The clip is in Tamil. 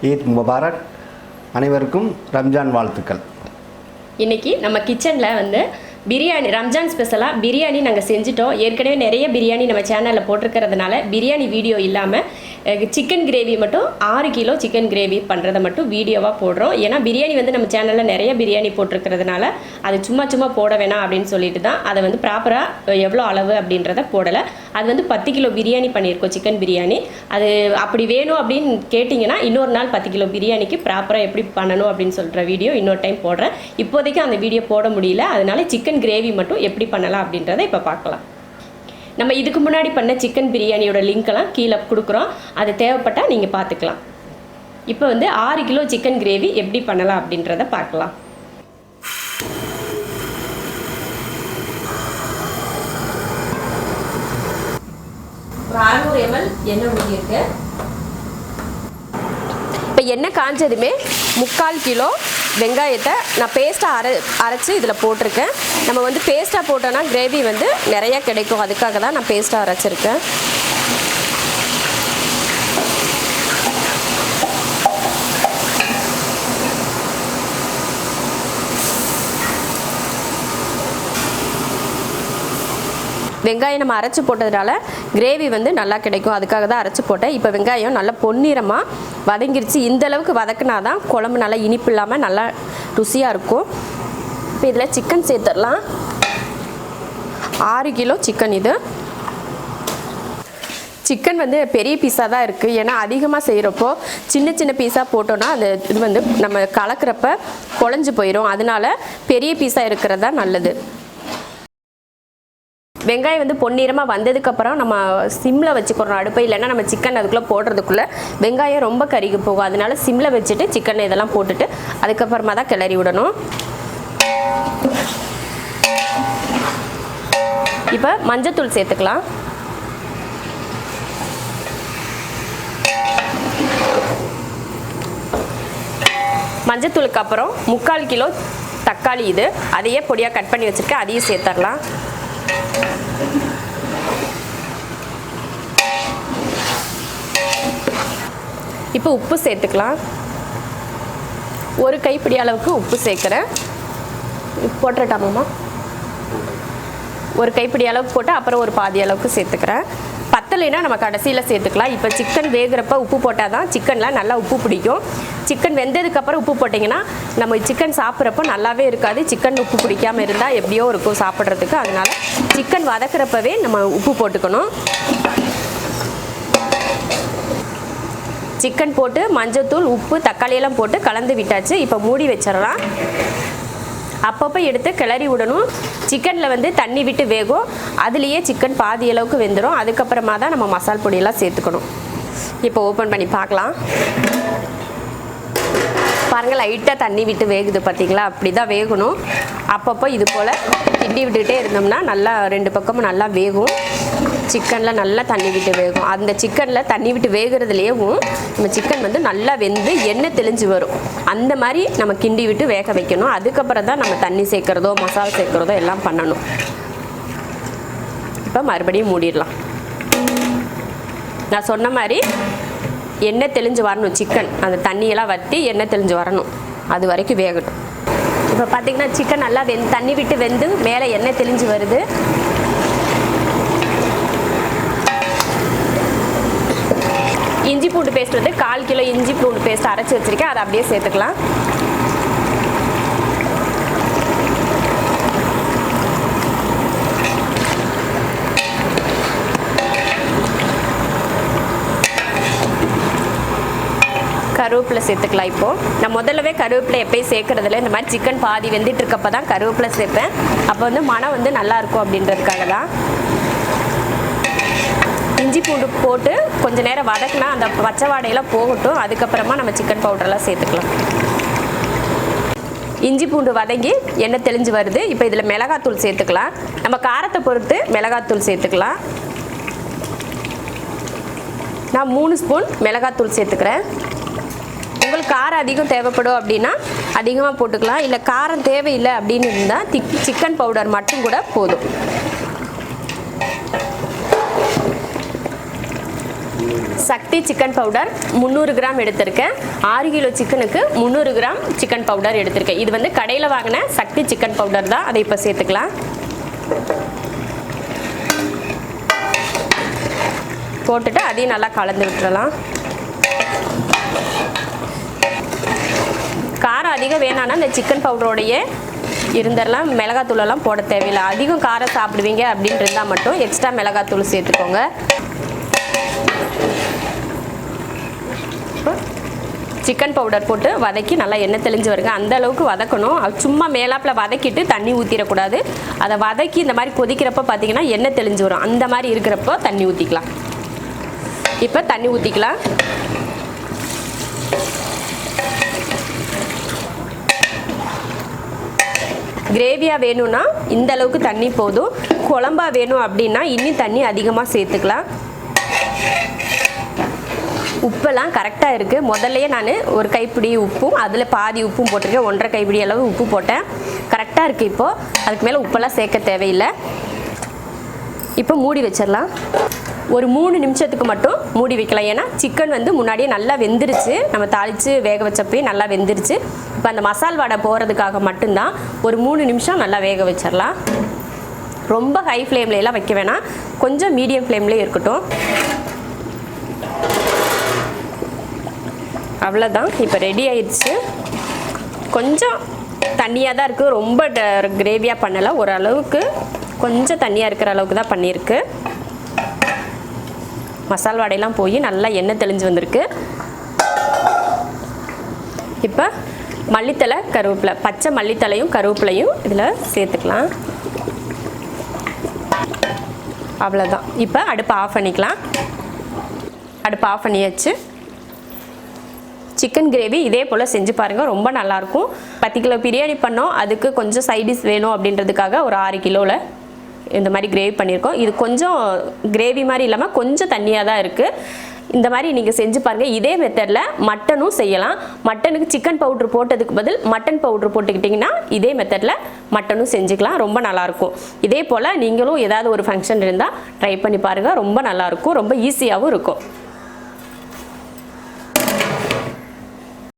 ஈத் முபாரக். அனைவருக்கும் ரம்ஜான் வாழ்த்துக்கள். இன்றைக்கி நம்ம கிச்சனில் வந்து பிரியாணி, ரம்ஜான் ஸ்பெஷலாக பிரியாணி நாங்கள் செஞ்சுட்டோம். ஏற்கனவே நிறைய பிரியாணி நம்ம சேனலில் போட்டிருக்கிறதுனால பிரியாணி வீடியோ இல்லாமல் சிக்கன் கிரேவி மட்டும் 6 கிலோ சிக்கன் கிரேவி பண்ணுறதை மட்டும் வீடியோவாக போடுறோம். ஏன்னா பிரியாணி வந்து நம்ம சேனலில் நிறைய பிரியாணி போட்டிருக்கிறதுனால அது சும்மா போட வேணாம் அப்படின்னு சொல்லிட்டு தான் அதை வந்து ப்ராப்பராக எவ்வளோ அளவு அப்படின்றத போடலை. அது வந்து 10 கிலோ பிரியாணி பண்ணியிருக்கோம், சிக்கன் பிரியாணி. அது அப்படி வேணும் அப்படின்னு கேட்டிங்கன்னா இன்னொரு நாள் 10 கிலோ பிரியாணிக்கு ப்ராப்பராக எப்படி பண்ணணும் அப்படின்னு சொல்கிற வீடியோ இன்னொரு டைம் போடுறேன். இப்போதைக்கு அந்த வீடியோ போட முடியல, அதனால சிக்கன் கிரேவி மட்டும் எப்படி பண்ணலாம் அப்படின்றத இப்போ பார்க்கலாம். நம்ம இதுக்கு முன்னாடி பண்ண சிக்கன் பிரியாணியோட லிங்க்கெல்லாம் கீழே கொடுக்குறோம், அது தேவைப்பட்டால் நீங்கள் பார்த்துக்கலாம். இப்போ வந்து 6 கிலோ சிக்கன் கிரேவி எப்படி பண்ணலாம் அப்படின்றத பார்க்கலாம். 600 ml எண்ணெய் ஊற்றிருக்கு. இப்போ எண்ணெய் காஞ்சதுமே 3/4 கிலோ வெங்காயத்தை நான் பேஸ்ட்டாக அரைச்சி இதில் போட்டிருக்கேன். நம்ம வந்து பேஸ்ட்டாக போட்டோன்னா கிரேவி வந்து நிறையா கிடைக்கும், அதுக்காக தான் நான் பேஸ்ட்டாக அரைச்சிருக்கேன். வெங்காயம் நம்ம அரைச்சி போட்டதுனால கிரேவி வந்து நல்லா கிடைக்கும், அதுக்காக தான் அரைச்சி போட்டேன். இப்போ வெங்காயம் நல்லா பொன்னிறமாக வதங்கிருச்சு. இந்தளவுக்கு வதக்குனா தான் குழம்பு நல்லா இனிப்பு இல்லாமல் நல்லா ருசியாக இருக்கும். இப்போ இதில் சிக்கன் சேர்த்துடலாம். 6 கிலோ சிக்கன். இது சிக்கன் வந்து பெரிய பீஸாக தான் இருக்குது, ஏன்னா அதிகமாக செய்கிறப்போ சின்ன பீஸாக போட்டோன்னா அது இது வந்து நம்ம கலக்கிறப்ப குழஞ்சி போயிடும். அதனால பெரிய பீஸாக இருக்கிறது தான் நல்லது. வெங்காயம் வந்து பொன்னிறமாக வந்ததுக்கப்புறம் நம்ம சிம்மில் வச்சுக்கிறோம் அடுப்பை, இல்லைன்னா நம்ம சிக்கன் அதுக்குள்ளே போடுறதுக்குள்ளே வெங்காயம் ரொம்ப கருகி போகும். அதனால சிம்மில் வச்சுட்டு சிக்கன் இதெல்லாம் போட்டுட்டு அதுக்கப்புறமா தான் கிளறி விடணும். இப்போ மஞ்சத்தூள் சேர்த்துக்கலாம். மஞ்சத்தூளுக்கு அப்புறம் 3/4 கிலோ தக்காளி, இது அதையே பொடியாக கட் பண்ணி வச்சுருக்கேன், அதையும் சேர்த்துடலாம். இப்போ உப்பு சேர்த்துக்கலாம். 1 கைப்பிடி அளவுக்கு உப்பு சேர்க்குறேன். போட்டுட்டாமாம்மா, 1 கைப்பிடி அளவுக்கு போட்டு அப்புறம் ஒரு பாதி அளவுக்கு சேர்த்துக்கிறேன். பத்தலைன்னா நம்ம கடைசியில் சேர்த்துக்கலாம். இப்போ சிக்கன் வேகிறப்ப உப்பு போட்டால் தான் சிக்கனில் நல்லா உப்பு பிடிக்கும். சிக்கன் வெந்ததுக்கப்புறம் உப்பு போட்டிங்கன்னா நம்ம சிக்கன் சாப்பிட்றப்போ நல்லாவே இருக்காது. சிக்கன் உப்பு பிடிக்காமல் இருந்தால் எப்படியோ இருக்கும் சாப்பிட்றதுக்கு. அதனால் சிக்கன் வதக்கிறப்பவே நம்ம உப்பு போட்டுக்கணும். சிக்கன் போட்டு மஞ்சத்தூள், உப்பு, தக்காளியெல்லாம் போட்டு கலந்து விட்டாச்சு. இப்போ மூடி வச்சிடலாம். அப்பப்போ எடுத்து கிளறி விடணும். சிக்கனில் வந்து தண்ணி விட்டு வேகும், அதுலேயே சிக்கன் பாதி அளவுக்கு வெந்துடும். அதுக்கப்புறமா தான் நம்ம மசால் பொடியெல்லாம் சேர்த்துக்கணும். இப்போ ஓப்பன் பண்ணி பார்க்கலாம். பாருங்கள், லைட்டாக தண்ணி விட்டு வேகுது பார்த்தீங்களா? அப்படி தான் வேகணும். அப்பப்போ இது போல் கிண்டி விட்டுகிட்டே இருந்தோம்னா நல்லா 2 பக்கமும் நல்லா வேகும். சிக்கனில் நல்லா தண்ணி விட்டு வேகும். அந்த சிக்கனில் தண்ணி விட்டு வேகிறதுலேயும் நம்ம சிக்கன் வந்து நல்லா வெந்து எண்ணெய் தெளிஞ்சு வரும். அந்த மாதிரி நம்ம கிண்டி விட்டு வேக வைக்கணும். அதுக்கப்புறம் தான் நம்ம தண்ணி சேர்க்குறதோ மசாலா சேர்க்குறதோ எல்லாம் பண்ணணும். இப்போ மறுபடியும் மூடிடலாம். நான் சொன்ன மாதிரி எண்ணெய் தெளிஞ்சு வரணும். சிக்கன் அந்த தண்ணியெல்லாம் வற்றி எண்ணெய் தெளிஞ்சு வரணும், அது வரைக்கும் வேகட்டும். இப்போ பார்த்திங்கன்னா சிக்கன் நல்லா தண்ணி விட்டு வெந்து மேலே எண்ணெய் தெளிஞ்சு வருது. இஞ்சி பூண்டு பேஸ்ட் வந்து 1/4 கிலோ இஞ்சி பூண்டு பேஸ்ட் அரைச்சி வச்சுருக்கேன், அதை அப்படியே சேர்த்துக்கலாம். கருவேப்பிலை சேர்த்துக்கலாம். இப்போது நான் முதல்லவே கருவேப்பிலை எப்போயும் சேர்க்குறதில்ல, இந்த மாதிரி சிக்கன் பாதி வெந்துட்டு இருக்கப்போ தான் கருவேப்பிலை சேர்ப்பேன். அப்போ வந்து மனம் வந்து நல்லாயிருக்கும் அப்படின்றதுக்காக தான். இஞ்சி பூண்டு போட்டு கொஞ்சம் நேரம் வதக்கினா அந்த பச்சை வாடையெல்லாம் போகட்டும். அதுக்கப்புறமா நம்ம சிக்கன் பவுடரெல்லாம் சேர்த்துக்கலாம். இஞ்சி பூண்டு வதங்கி எண்ணெய் தெளிஞ்சு வருது. இப்போ இதில் மிளகாத்தூள் சேர்த்துக்கலாம். நம்ம காரத்தை பொறுத்து மிளகாத்தூள் சேர்த்துக்கலாம். நான் 3 ஸ்பூன் மிளகாத்தூள் சேர்த்துக்கிறேன். உங்களுக்கு காரம் அதிகம் தேவைப்படும் அப்படின்னா அதிகமாக போட்டுக்கலாம். இல்லை காரம் தேவையில்லை அப்படின்னு இருந்தால் சிக்கன் பவுடர் மட்டும் கூட போதும். சக்தி சிக்கன் பவுடர் 300 கிராம் எடுத்திருக்கேன். 6 கிலோ சிக்கனுக்கு 300 கிராம் சிக்கன் பவுடர் எடுத்திருக்கேன். இது வந்து கடையில் வாங்கின சக்தி சிக்கன் பவுடர் தான். அதை இப்போ சேர்த்துக்கலாம். போட்டுட்டு அதையும் நல்லா கலந்து விட்டுறலாம். காரம் அதிகம் வேணான்னா இந்த சிக்கன் பவுடரோடையே இருந்தெல்லாம் மிளகாத்தூளெல்லாம் போட தேவையில்லை. அதிகம் காரம் சாப்பிடுவீங்க அப்படின்னு இருந்தால் மட்டும் எக்ஸ்ட்ரா மிளகாத்தூள் சேர்த்துக்கோங்க. சிக்கன் பவுடர் போட்டு வதக்கி நல்லா எண்ணெய் தெளிஞ்சு வருங்க. அந்த அளவுக்கு வதக்கணும். சும்மா மேலாப்பில் வதக்கிட்டு தண்ணி ஊற்றிடக்கூடாது. அதை வதக்கி இந்த மாதிரி கொதிக்கிறப்ப பார்த்தீங்கன்னா எண்ணெய் தெளிஞ்சு வரும். அந்த மாதிரி இருக்கிறப்போ தண்ணி ஊற்றிக்கலாம். இப்போ தண்ணி ஊற்றிக்கலாம். கிரேவியாக வேணும்னா இந்த அளவுக்கு தண்ணி போதும். குழம்பா வேணும் அப்படின்னா இன்னும் தண்ணி அதிகமாக சேர்த்துக்கலாம். உப்பெல்லாம் கரெக்டாக இருக்குது. முதல்லையே நான் ஒரு கைப்பிடி உப்பும் அதில் பாதி உப்பும் போட்டிருக்கேன். 1.5 கைப்பிடி அளவு உப்பு போட்டேன். கரெக்டாக இருக்குது. இப்போது அதுக்கு மேலே உப்பெல்லாம் சேர்க்க தேவையில்லை. இப்போ மூடி வச்சிடலாம். ஒரு 3 நிமிஷத்துக்கு மட்டும் மூடி வைக்கலாம். ஏன்னா சிக்கன் வந்து முன்னாடியே நல்லா வெந்துருச்சு. நம்ம தாளித்து வேக வச்சப்பே நல்லா வெந்துருச்சு. இப்போ அந்த மசால் வடை போகிறதுக்காக மட்டும்தான் ஒரு 3 நிமிஷம் நல்லா வேக வச்சிடலாம். ரொம்ப ஹை ஃப்ளேம்லாம் வைக்க வேணாம். கொஞ்சம் மீடியம் ஃப்ளேம்லேயே இருக்கட்டும். அவ்வளோதான். இப்போ ரெடி ஆயிடுச்சு. கொஞ்சம் தண்ணியாக தான் இருக்குது. ரொம்ப கிரேவியாக பண்ணலை. ஓரளவுக்கு கொஞ்சம் தண்ணியாக இருக்கிற அளவுக்கு தான் பண்ணியிருக்கு. மசால் வடையெல்லாம் போய் நல்லா எண்ணெய் தெளிஞ்சு வந்திருக்கு. இப்போ மல்லித்தலை கருவேப்பிலை, பச்சை மல்லித்தலையும் கருவேப்பிலையும் இதில் சேர்த்துக்கலாம். அவ்வளோதான். இப்போ அடுப்பை ஆஃப் பண்ணிக்கலாம். அடுப்பை ஆஃப் பண்ணியாச்சு. சிக்கன் கிரேவி இதே போல் செஞ்சு பாருங்கள். ரொம்ப நல்லாயிருக்கும். 10 கிலோ பிரியாணி பண்ணோம். அதுக்கு கொஞ்சம் சைடிஷ் வேணும் அப்படின்றதுக்காக ஒரு 6 கிலோவில் இந்த மாதிரி கிரேவி பண்ணியிருக்கோம். இது கொஞ்சம் கிரேவி மாதிரி இல்லாமல் கொஞ்சம் தண்ணியாக தான் இருக்குது. இந்த மாதிரி நீங்கள் செஞ்சு பாருங்கள். இதே மெத்தடில் மட்டனும் செய்யலாம். மட்டனுக்கு சிக்கன் பவுட்ரு போட்டதுக்கு பதில் மட்டன் பவுட்ரு போட்டுக்கிட்டிங்கன்னா இதே மெத்தடில் மட்டனும் செஞ்சுக்கலாம். ரொம்ப நல்லாயிருக்கும். இதே போல் நீங்களும் ஏதாவது ஒரு ஃபங்க்ஷன் இருந்தால் ட்ரை பண்ணி பாருங்கள். ரொம்ப நல்லாயிருக்கும். ரொம்ப ஈஸியாகவும் இருக்கும்.